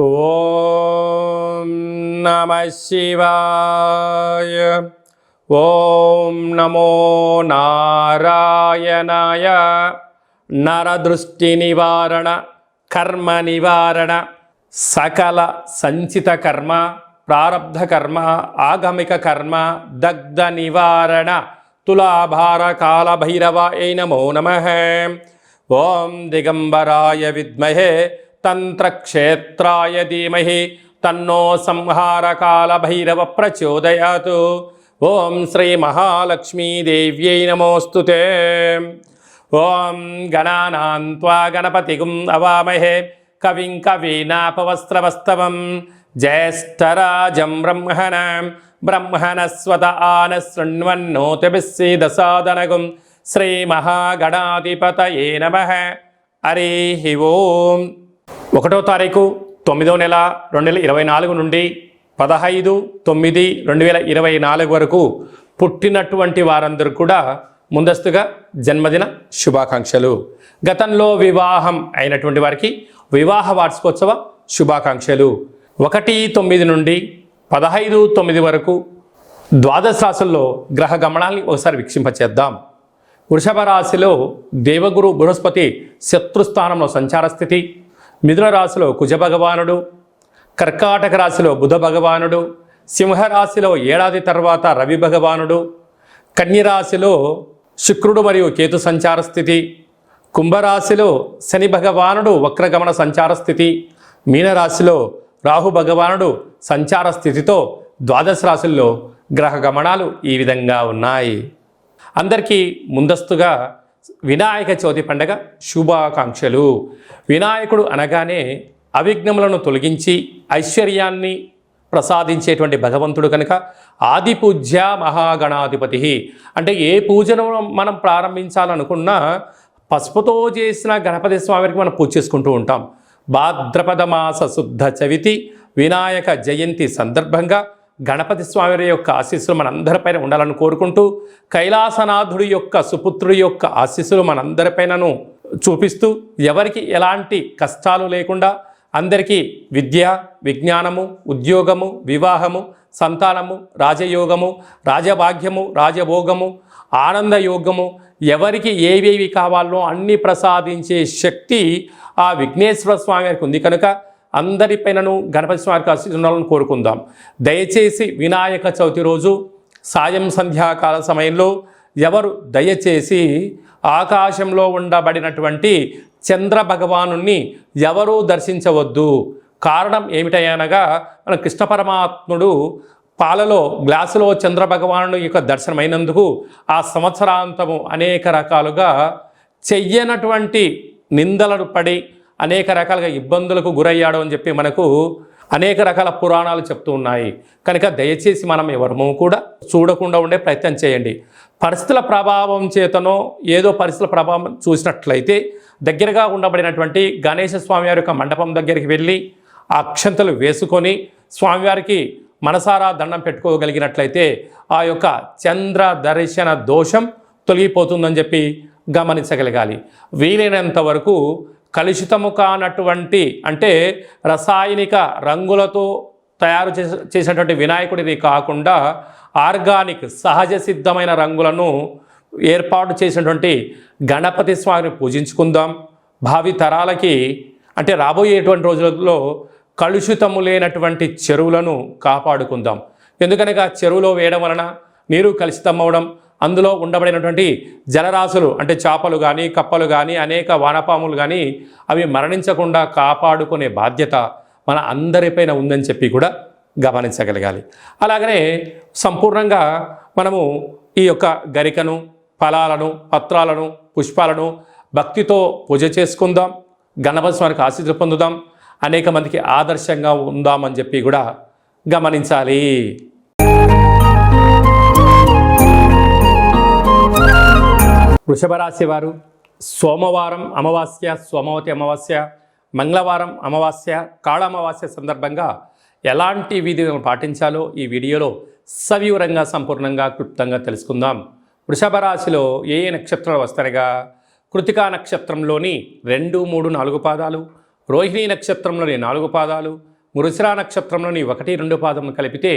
ఓం నమః శివాయ. ఓం నమో నారాయణాయ. నరదృష్టి నివారణ, కర్మ నివారణ, సకల సంచిత కర్మ, ప్రారబ్ధ కర్మ, ఆగమిక కర్మ, దగ్ధ నివారణ, తులాభార కాల భైరవాయ నమో నమః. ఓం దిగంబరాయ విద్మహే తంత్రక్షేత్రాయ ధీమహి తన్నో సంహారకాల భైరవ ప్రచోదయాత్. ఓం శ్రీ మహాలక్ష్మీదేవ్యై నమోస్తుతే. ఓం గణానాం త్వా గణపతిగుం అవామహే కవిం కవీనాపవస్త్రవస్తవం జ్యేష్ఠరాజం బ్రహ్మణస్వత ఆన శృణ్వన్నోతిభిస్సీదసాదనగుం శ్రీ మహాగణాధిపతయే నమః. హరి ఓం. 1వ తారీఖు 9వ నెల 2024 నుండి 15/9/2024 వరకు పుట్టినటువంటి వారందరూ కూడా ముందస్తుగా జన్మదిన శుభాకాంక్షలు. గతంలో వివాహం అయినటువంటి వారికి వివాహ వార్షికోత్సవ శుభాకాంక్షలు. 1/9 నుండి 15/9 వరకు ద్వాదశ రాశుల్లో గ్రహ గమనాల్ని ఒకసారి వీక్షింపచేద్దాం. వృషభ రాశిలో దేవగురు బృహస్పతి శత్రుస్థానంలో సంచార స్థితి. మిథున రాశిలో కుజ భగవానుడు, కర్కాటక రాశిలో బుధ భగవానుడు, సింహరాశిలో ఏడాది తర్వాత రవి భగవానుడు, కన్యరాశిలో శుక్రుడు మరియు కేతు సంచార స్థితి, కుంభరాశిలో శని భగవానుడు వక్రగమన సంచార స్థితి, మీనరాశిలో రాహు భగవానుడు సంచార స్థితితో ద్వాదశ రాశుల్లో గ్రహ గమనాలు ఈ విధంగా ఉన్నాయి. అందరికీ ముందస్తుగా వినాయక చవితి పండగ శుభాకాంక్షలు. వినాయకుడు అనగానే అవిఘ్నములను తొలగించి ఐశ్వర్యాన్ని ప్రసాదించేటువంటి భగవంతుడు కనుక ఆది పూజ్య మహాగణాధిపతి. అంటే ఏ పూజను మనం ప్రారంభించాలనుకున్నా పసుపుతో చేసిన గణపతి స్వామికి మనం పూజ చేసుకుంటూ ఉంటాం. భాద్రపద మాస శుద్ధ చవితి వినాయక జయంతి సందర్భంగా గణపతి స్వామి యొక్క ఆశీస్సులు మనందరిపైన ఉండాలని కోరుకుంటూ, కైలాసనాథుడి యొక్క సుపుత్రుడి యొక్క ఆశీస్సులు మనందరిపైనను చూపిస్తూ, ఎవరికి ఎలాంటి కష్టాలు లేకుండా అందరికీ విద్య, విజ్ఞానము, ఉద్యోగము, వివాహము, సంతానము, రాజయోగము, రాజభాగ్యము, రాజభోగము, ఆనందయోగము, ఎవరికి ఏవేవి కావాలో అన్నీ ప్రసాదించే శక్తి ఆ విఘ్నేశ్వర స్వామి వారికి ఉంది కనుక అందరిపైనను గణపతి స్వామికి ఆశీర్వాదాలను కోరుకుందాం. దయచేసి వినాయక చవితి రోజు సాయం సంధ్యాకాల సమయంలో ఎవరు దయచేసి ఆకాశంలో ఉండబడినటువంటి చంద్ర భగవాను ఎవరూ దర్శించవద్దు. కారణం ఏమిటనగా మన కృష్ణ పరమాత్ముడు పాలలో గ్లాసులో చంద్ర భగవాను యొక్క దర్శనమైనందుకు ఆ సంవత్సరాంతము అనేక రకాలుగా చెయ్యనటువంటి నిందలను పడి అనేక రకాలుగా ఇబ్బందులకు గురయ్యాడు అని చెప్పి మనకు అనేక రకాల పురాణాలు చెప్తూ ఉన్నాయి. కనుక దయచేసి మనం ఎవరము కూడా చూడకుండా ఉండే ప్రయత్నం చేయండి. పరిస్థితుల ప్రభావం చేతనో ఏదో పరిస్థితుల ప్రభావం చూసినట్లయితే దగ్గరగా ఉండబడినటువంటి గణేశ స్వామివారి యొక్క మండపం దగ్గరికి వెళ్ళి ఆ అక్షంతలు వేసుకొని స్వామివారికి మనసారా దండం పెట్టుకోగలిగినట్లయితే ఆ యొక్క చంద్ర దర్శన దోషం తొలగిపోతుందని చెప్పి గమనించగలగాలి. వీలైనంత వరకు కలుషితము కానటువంటి, అంటే రసాయనిక రంగులతో తయారు చేసినటువంటి వినాయకుడిని కాకుండా ఆర్గానిక్ సహజ సిద్ధమైన రంగులను ఏర్పాటు చేసినటువంటి గణపతి స్వామిని పూజించుకుందాం. భావి తరాలకి, అంటే రాబోయేటువంటి రోజులలో కలుషితము లేనటువంటి చెరువులను కాపాడుకుందాం. ఎందుకనగా చెరువులో వేయడం వలన నీరు కలుషితమవడం, అందులో ఉండబడినటువంటి జలరాశులు అంటే చేపలు కానీ, కప్పలు కానీ, అనేక వానపాములు కానీ అవి మరణించకుండా కాపాడుకునే బాధ్యత మన అందరిపైన ఉందని చెప్పి కూడా గమనించగలగాలి. అలాగనే సంపూర్ణంగా మనము ఈ యొక్క గరికను, ఫలాలను, పత్రాలను, పుష్పాలను భక్తితో పూజ చేసుకుందాం. గణపతి స్వామికి ఆశీస్సులు పొందుదాం. అనేక మందికి ఆదర్శంగా ఉందామని చెప్పి కూడా గమనించాలి. వృషభ రాశి వారు సోమవారం అమావాస్య, సోమవతి అమావాస్య, మంగళవారం అమావాస్య, కాళ అమావాస్య సందర్భంగా ఎలాంటి విధులను పాటించాలో ఈ వీడియోలో సవివరంగా సంపూర్ణంగా క్లుప్తంగా తెలుసుకుందాం. వృషభ రాశిలో ఏ నక్షత్రాలు వస్తాయిగా కృతికా నక్షత్రంలోని 2, 3, 4 పాదాలు, రోహిణీ నక్షత్రంలోని 4 పాదాలు, మృగశిర నక్షత్రంలోని 1, 2 పాదములు కలిపితే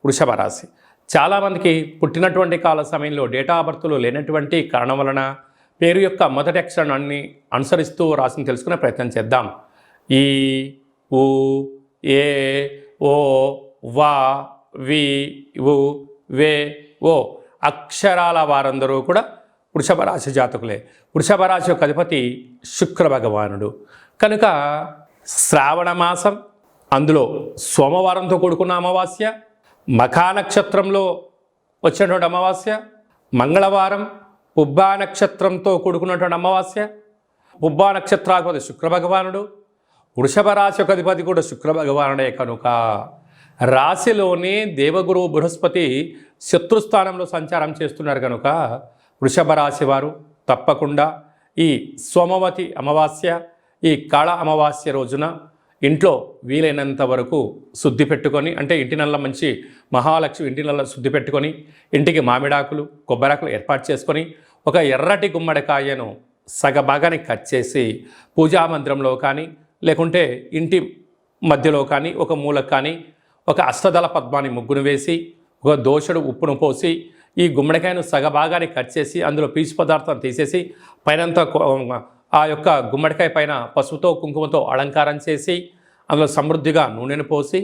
వృషభ రాశి. చాలామందికి పుట్టినటువంటి కాల సమయంలో డేటా ఆఫ్ బర్త్లో లేనటువంటి కారణం వలన పేరు యొక్క మొదటి అక్షరాన్ని అనుసరిస్తూ రాశిని తెలుసుకునే ప్రయత్నం చేద్దాం. ఈ, ఉ, ఏ, ఓ, వా, వి, ఉ, వే, ఓ అక్షరాల వారందరూ కూడా వృషభ రాశి జాతకులే. వృషభ రాశి యొక్క అధిపతి శుక్ర భగవానుడు కనుక శ్రావణ మాసం, అందులో సోమవారంతో కూడుకున్న అమావాస్య, మఖా నక్షత్రంలో వచ్చినటువంటి అమావాస్య, మంగళవారం పుబ్బా నక్షత్రంతో కూడుకున్నటువంటి అమావాస్య, పుబ్బా నక్షత్రాధిపతి శుక్ర భగవానుడు, వృషభ రాశి యొక్క అధిపతి కూడా శుక్ర భగవానుడే కనుక రాశిలోనే దేవగురు బృహస్పతి శత్రుస్థానంలో సంచారం చేస్తున్నారు కనుక వృషభ రాశి వారు తప్పకుండా ఈ సోమవతి అమావాస్య, ఈ కాళ అమావాస్య రోజున ఇంట్లో వీలైనంత వరకు శుద్ధి పెట్టుకొని, అంటే ఇంటి నల్ల మంచి మహాలక్ష్మి ఇంటి నల్ల శుద్ధి పెట్టుకొని ఇంటికి మామిడాకులు కొబ్బరాకులు ఏర్పాటు చేసుకొని ఒక ఎర్రటి గుమ్మడికాయను సగభాగాన్ని కట్ చేసి పూజా మందిరంలో కానీ లేకుంటే ఇంటి మధ్యలో కానీ ఒక మూలకు కానీ ఒక అష్టదళ పద్మాన్ని ముగ్గును వేసి ఒక దోషుడు ఉప్పును పోసి ఈ గుమ్మడికాయను సగభాగాన్ని కట్ చేసి అందులో పీచు పదార్థాన్ని తీసేసి పైనంతా ఆ యొక్క గుమ్మడికాయ పైన పసుపుతో కుంకుమతో అలంకారం చేసి అందులో సమృద్ధిగా నూనెను పోసి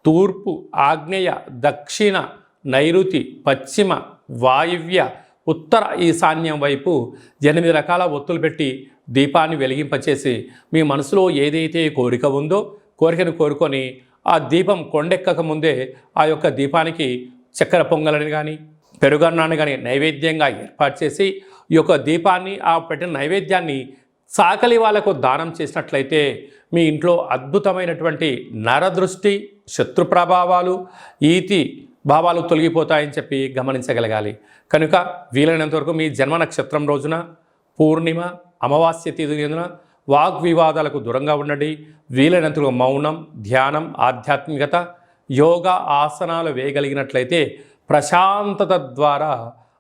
తూర్పు, ఆగ్నేయ, దక్షిణ, నైరుతి, పశ్చిమ, వాయువ్య, ఉత్తర ఈశాన్యం వైపు 8 రకాల ఒత్తులు పెట్టి దీపాన్ని వెలిగింపచేసి మీ మనసులో ఏదైతే కోరిక ఉందో కోరికను కోరుకొని ఆ దీపం కొండెక్కక ముందే ఆ యొక్క దీపానికి చక్కెర పొంగలని కానీ పెరుగన్నాన్ని కానీ నైవేద్యంగా ఏర్పాటు చేసి ఈ యొక్క దీపాన్ని ఆ పెట్టిన నైవేద్యాన్ని సాకలి వాళ్ళకు దానం చేసినట్లయితే మీ ఇంట్లో అద్భుతమైనటువంటి నరదృష్టి, శత్రు ప్రభావాలు, ఈతి భావాలు తొలగిపోతాయని చెప్పి గమనించగలగాలి. కనుక వీలైనంత వరకు మీ జన్మ నక్షత్రం రోజున పూర్ణిమ, అమావాస్య తిథిన వాగ్వివాదాలకు దూరంగా ఉండండి. వీలైనంతలో మౌనం, ధ్యానం, ఆధ్యాత్మికత, యోగా ఆసనాలు వేయగలిగినట్లయితే ప్రశాంతత ద్వారా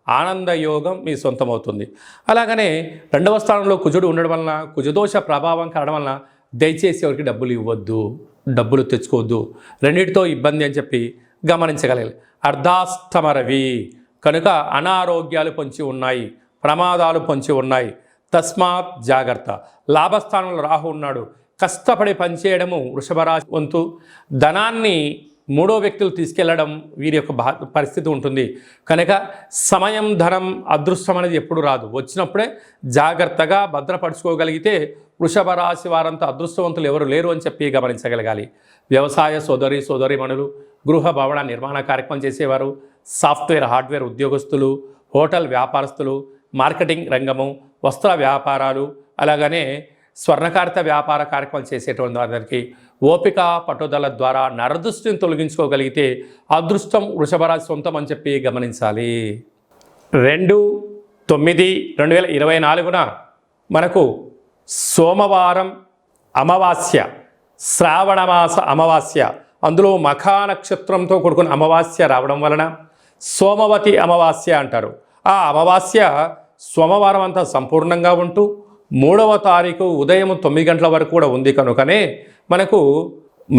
ఆనందయోగం మీ సొంతమవుతుంది. అలాగనే 2వ స్థానంలో కుజుడు ఉండడం వలన కుజదోష ప్రభావం కావడం వలన దయచేసి ఎవరికి డబ్బులు ఇవ్వద్దు, డబ్బులు తెచ్చుకోవద్దు, రెండింటితో ఇబ్బంది అని చెప్పి గమనించగలగాలి. అర్ధాష్టమ రవి కనుక అనారోగ్యాలు పొంచి ఉన్నాయి, ప్రమాదాలు పొంచి ఉన్నాయి. తస్మాత్ జాగ్రత్త. లాభస్థానంలో రాహు ఉన్నాడు. కష్టపడి పనిచేయడము వృషభ రాశి వంతు. ధనాన్ని 3వ వ్యక్తులు తీసుకెళ్లడం వీరి యొక్క పరిస్థితి ఉంటుంది కనుక సమయం, ధనం, అదృష్టం అనేది ఎప్పుడు రాదు. వచ్చినప్పుడే జాగ్రత్తగా భద్రపరుచుకోగలిగితే వృషభ రాశి వారంతా అదృష్టవంతులు ఎవరు లేరు అని చెప్పి గమనించగలగాలి. వ్యవసాయ సోదరీమణులు, గృహ భవన నిర్మాణ కార్యక్రమం చేసేవారు, సాఫ్ట్వేర్ హార్డ్వేర్ ఉద్యోగస్తులు, హోటల్ వ్యాపారస్తులు, మార్కెటింగ్ రంగము, వస్త్ర వ్యాపారాలు, అలాగనే స్వర్ణకారిత వ్యాపార కార్యక్రమాలు చేసేటువంటి వారికి ఓపిక, పట్టుదల ద్వారా నరదృష్టిని తొలగించుకోగలిగితే అదృష్టం వృషభ రాశి సొంతం అని చెప్పి గమనించాలి. 2/9/2024 మనకు సోమవారం అమావాస్య, శ్రావణమాస అమావాస్య, అందులో మఖా నక్షత్రంతో కూడుకున్న అమావాస్య రావడం వలన సోమవతి అమావాస్య అంటారు. ఆ అమావాస్య సోమవారం అంతా సంపూర్ణంగా ఉంటూ 3వ తారీఖు ఉదయం 9 గంటల వరకు కూడా ఉంది కనుకనే మనకు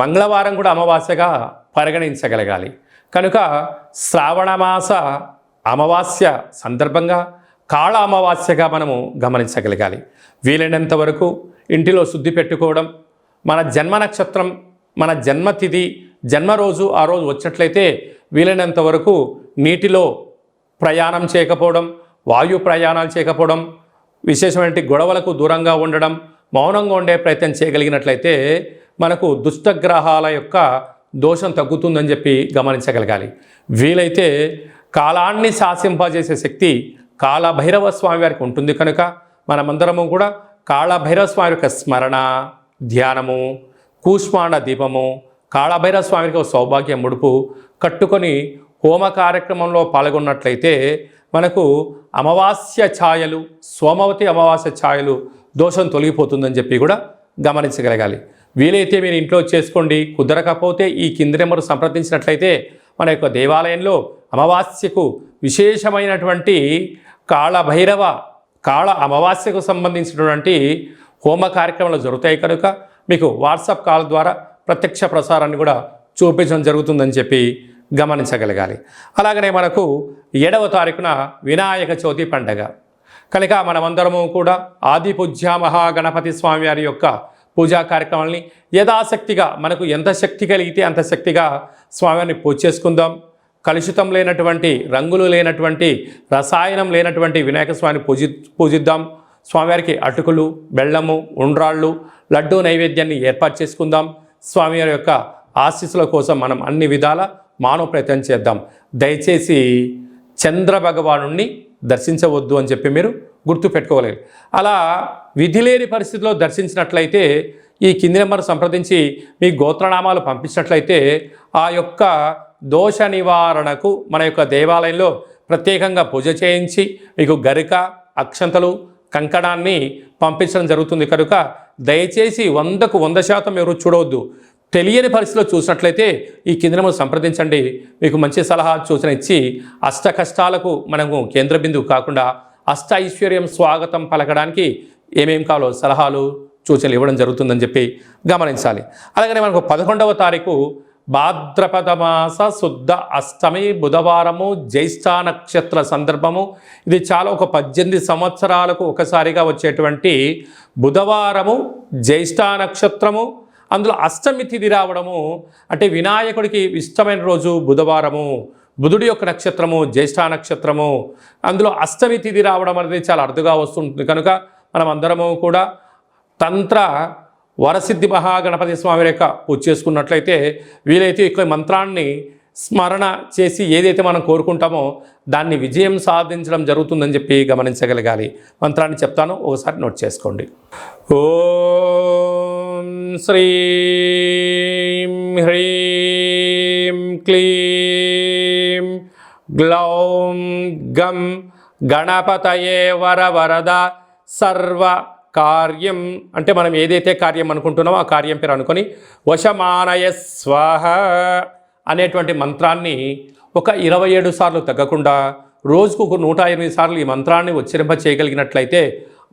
మంగళవారం కూడా అమావాస్యగా పరిగణించగలగాలి. కనుక శ్రావణమాస అమావాస్య సందర్భంగా కాళ అమావాస్యగా మనము గమనించగలగాలి. వీలైనంత వరకు ఇంటిలో శుద్ధి పెట్టుకోవడం, మన జన్మ నక్షత్రం, మన జన్మతిథి, జన్మరోజు ఆ రోజు వచ్చినట్లయితే వీలైనంత వరకు నీటిలో ప్రయాణం చేయకపోవడం, వాయు ప్రయాణాలు చేయకపోవడం, విశేషమైన గొడవలకు దూరంగా ఉండడం, మౌనంగా ఉండే ప్రయత్నం చేయగలిగినట్లయితే మనకు దుష్టగ్రహాల యొక్క దోషం తగ్గుతుందని చెప్పి గమనించగలగాలి. వీలైతే కాలాన్ని శాసింపజేసే శక్తి కాళభైరవ స్వామి వారికి ఉంటుంది కనుక మనమందరము కూడా కాళభైరవ స్వామి యొక్క స్మరణ, ధ్యానము, కూష్మాండ దీపము, కాళభైరవ స్వామికి సౌభాగ్య ముడుపు కట్టుకొని హోమ కార్యక్రమంలో పాల్గొన్నట్లయితే మనకు అమావాస్య ఛాయలు, సోమవతి అమావాస్య ఛాయలు దోషం తొలగిపోతుందని చెప్పి కూడా గమనించగలగాలి. వీలైతే మీరు ఇంట్లో చేసుకోండి. కుదరకపోతే ఈ కింది నెంబరు సంప్రదించినట్లయితే మన యొక్క దేవాలయంలో అమావాస్యకు విశేషమైనటువంటి కాళ అమావాస్యకు సంబంధించినటువంటి హోమ కార్యక్రమాలు జరుగుతాయి కనుక మీకు వాట్సాప్ కాల్ ద్వారా ప్రత్యక్ష ప్రసారాన్ని కూడా చూపించడం జరుగుతుందని చెప్పి గమనించగలగాలి. అలాగనే మనకు 7వ తారీఖున వినాయక చవితి పండగ కనుక మనమందరము కూడా ఆది పూజ్య మహాగణపతి స్వామి వారి యొక్క పూజా కార్యక్రమాలని యథాశక్తిగా మనకు ఎంత శక్తి కలిగితే అంత శక్తిగా స్వామివారిని పూజ చేసుకుందాం. కలుషితం లేనటువంటి, రంగులు లేనటువంటి, రసాయనం లేనటువంటి వినాయక స్వామిని పూజిద్దాం. స్వామివారికి అటుకులు, బెల్లము, ఉండ్రాళ్ళు, లడ్డూ నైవేద్యాన్ని ఏర్పాటు చేసుకుందాం. స్వామివారి యొక్క ఆశీస్సుల కోసం మనం అన్ని విధాల మానవ ప్రయత్నం చేద్దాం. దయచేసి చంద్ర భగవానుణ్ణి దర్శించవద్దు అని చెప్పి మీరు గుర్తుపెట్టుకోగలరు. అలా విధి లేని పరిస్థితిలో దర్శించినట్లయితే ఈ కింది నెంబర్ సంప్రదించి మీ గోత్రనామాలు పంపించినట్లయితే ఆ యొక్క దోష నివారణకు మన యొక్క దేవాలయంలో ప్రత్యేకంగా పూజ చేయించి మీకు గరిక, అక్షంతలు, కంకణాన్ని పంపించడం జరుగుతుంది. కనుక దయచేసి 100కు 100% ఎవరు చూడవద్దు. తెలియని పరిస్థితిలో చూసినట్లయితే ఈ కింది నెంబర్ సంప్రదించండి. మీకు మంచి సలహా సూచన ఇచ్చి అష్ట కష్టాలకు మనము కేంద్ర బిందువు కాకుండా అష్ట ఐశ్వర్యం స్వాగతం పలకడానికి ఏమేం కావాలో సలహాలు సూచనలు ఇవ్వడం జరుగుతుందని చెప్పి గమనించాలి. అలాగనే మనకు 11వ తారీఖు భాద్రపద మాస శుద్ధ అష్టమి బుధవారము, జ్యేష్ఠ నక్షత్ర సందర్భము. ఇది చాలా ఒక 18 సంవత్సరాలకు ఒకసారిగా వచ్చేటువంటి బుధవారము, జ్యేష్ఠ నక్షత్రము, అందులో అష్టమి తిథి రావడము. అంటే వినాయకుడికి ఇష్టమైన రోజు బుధవారము, బుధుడి యొక్క నక్షత్రము జ్యేష్ఠ నక్షత్రము, అందులో అష్టమి తిథి రావడం అనేది చాలా అరుదుగా వస్తుంటుంది. కనుక మనం అందరము కూడా తంత్ర వరసిద్ధి మహాగణపతి స్వామి యొక్క పూజ చేసుకున్నట్లయితే వీలైతే ఈ మంత్రాన్ని స్మరణ చేసి ఏదైతే మనం కోరుకుంటామో దాన్ని విజయం సాధించడం జరుగుతుందని చెప్పి గమనించగలగాలి. మంత్రాన్ని చెప్తాను, ఒకసారి నోట్ చేసుకోండి. ఓం శ్రీం హ్రీం క్లీం గ్లౌం గం గణపతయే వరవరద సర్వ కార్యం. అంటే మనం ఏదైతే కార్యం అనుకుంటున్నామో ఆ కార్యం పేరు అనుకొని వశమానయ స్వాహ అనేటువంటి మంత్రాన్ని ఒక 27 సార్లు తగ్గకుండా రోజుకు ఒక 108 సార్లు ఈ మంత్రాన్ని ఉచ్చరింప చేయగలిగినట్లయితే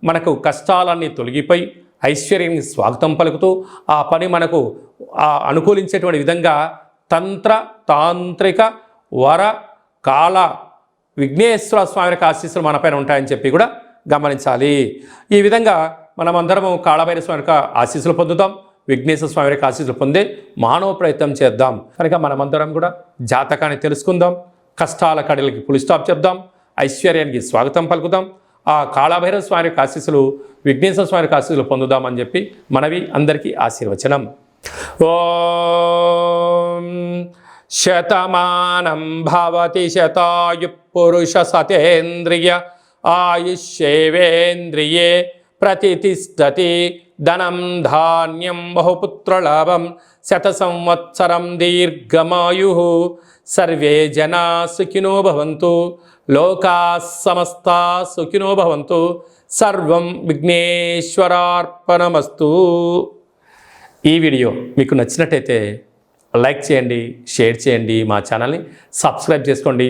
మనకు కష్టాలన్నీ తొలగిపోయి ఐశ్వర్యానికి స్వాగతం పలుకుతూ ఆ పని మనకు అనుకూలించేటువంటి విధంగా తంత్ర తాంత్రిక వర కాల విఘ్నేశ్వర స్వామి యొక్క ఆశీస్సులు మనపైన ఉంటాయని చెప్పి కూడా గమనించాలి. ఈ విధంగా మనమందరము కాళభైరవ స్వామి యొక్క ఆశీస్సులు పొందుతాం, విఘ్నేశ్వర స్వామి యొక్క ఆశీస్సులు పొందే మానవ ప్రయత్నం చేద్దాం. కనుక మనమందరం కూడా జాతకాన్ని తెలుసుకుందాం, కష్టాల కడలకి ఫుల్ స్టాప్ చెప్దాం, ఐశ్వర్యానికి స్వాగతం పలుకుదాం, ఆ కాళభైరవ స్వామి యొక్క ఆశీస్సులు, విఘ్నేశ్వర స్వామి యొక్క ఆశీస్సులు పొందుదామని చెప్పి మనవి అందరికీ ఆశీర్వచనం. ఓం శతమానం భవతి శతాయు పురుష సతేంద్రియ ఆయుష్యేవేంద్రియే ప్రతితిష్టతి ధనం ధాన్యం బహుపుత్రలాభం శత సంవత్సరం దీర్ఘమాయు. సర్వే జనా సుఖినో భవంతు, లోకా సమస్తా సుఖినో భవంతు. సర్వం విఘ్నేశ్వరార్పణమస్తు. ఈ వీడియో మీకు నచ్చినట్టయితే లైక్ చేయండి, షేర్ చేయండి, మా ఛానల్ని సబ్స్క్రైబ్ చేసుకోండి.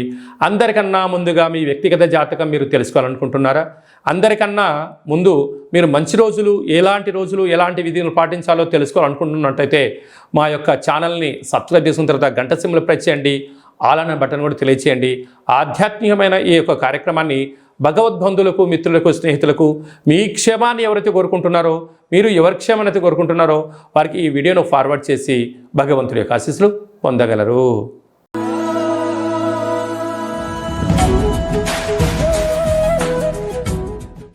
అందరికన్నా ముందుగా మీ వ్యక్తిగత జాతకం మీరు తెలుసుకోవాలనుకుంటున్నారా? అందరికన్నా ముందు మీరు మంచి రోజులు, ఎలాంటి విధులు పాటించాలో తెలుసుకోవాలనుకుంటున్నట్టయితే మా యొక్క ఛానల్ని సబ్స్క్రైబ్ చేసుకున్న తర్వాత గంట సింబల్ ప్రెస్ చేయండి, ఆల్ అనే బటన్ కూడా తెలియచేయండి. ఆధ్యాత్మికమైన ఈ యొక్క కార్యక్రమాన్ని భగవద్బంధువులకు, మిత్రులకు, స్నేహితులకు మీ క్షేమాన్ని ఎవరైతే కోరుకుంటున్నారో, మీరు ఎవరి క్షేమాన్ని అయితే కోరుకుంటున్నారో వారికి ఈ వీడియోను ఫార్వర్డ్ చేసి భగవంతుడి యొక్క ఆశీస్సులు పొందగలరు.